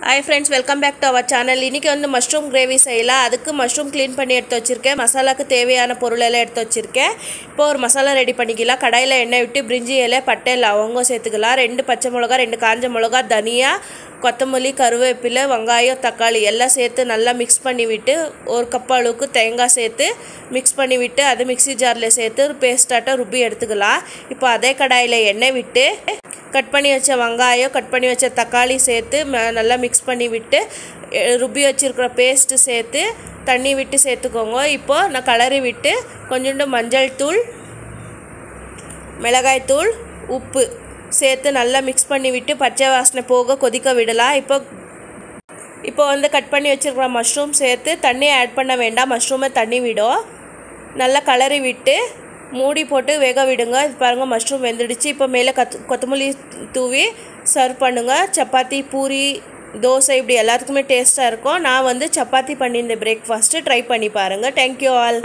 Hi friends, welcome back to our channel. இன்னைக்கு வந்து mushroom gravy செய்யலாம். அதுக்கு மஷ்ரூம் க்ளீன் பண்ணி எடுத்து வச்சிருக்கேன். மசாலாக்கு தேவையான பொருள் எல்லாம் எடுத்து வச்சிருக்கேன். இப்போ ஒரு மசாலா ரெடி பண்ணிக்கலாம். கடாயில எண்ணெய் விட்டு பிரிஞ்சி இலை, பட்டை, லவங்கம் சேர்த்துக்கலாம். 2 பச்சை மிளகாய், 2 காஞ்ச மிளகாய், தனியா, கொத்தமல்லி, கருவேப்பிலை, வெங்காயம், தக்காளி எல்லாம் சேர்த்து நல்லா மிக்ஸ் பண்ணி விட்டு ஒரு கப் அளவுக்கு தேங்காய் சேர்த்து மிக்ஸ் பண்ணி விட்டு அதை மிக்ஸி ஜாரில் சேர்த்து ஒரு பேஸ்டாட்ட ருப்பி எடுத்துக்கலாம். இப்போ அதே கடாயில் எண்ணெய் விட்டு கட் பண்ணி வச்ச வெங்காயம், கட் பண்ணி வச்ச தக்காளி சேர்த்து நல்லா மிக்ஸ் பண்ணி விட்டு ருப்பி வச்சுருக்கிற பேஸ்ட்டு சேர்த்து தண்ணி விட்டு சேர்த்துக்கோங்க. இப்போது நான் கலரி விட்டு கொஞ்சோண்டு மஞ்சள் தூள், மிளகாய் தூள், உப்பு சேர்த்து நல்லா மிக்ஸ் பண்ணி விட்டு பச்சை வாசனை போக கொதிக்க விடலாம். இப்போ வந்து கட் பண்ணி வச்சுருக்கிற மஷ்ரூம் சேர்த்து தண்ணி ஆட் பண்ண வேண்டாம், மஷ்ரூமை தண்ணி விடும். நல்லா கலரி விட்டு மூடி போட்டு வேக விடுங்க. இது பாருங்கள், மஷ்ரூம் வெந்துடுச்சு. இப்போ மேலே கொத்தமல்லி தூவி சர்வ் பண்ணுங்கள். சப்பாத்தி, பூரி, தோசை இப்படி எல்லாத்துக்குமே டேஸ்ட்டாக இருக்கும். நான் வந்து சப்பாத்தி பண்ணியிருந்தேன் பிரேக்ஃபாஸ்ட்டு. ட்ரை பண்ணி பாருங்கள். Thank you all.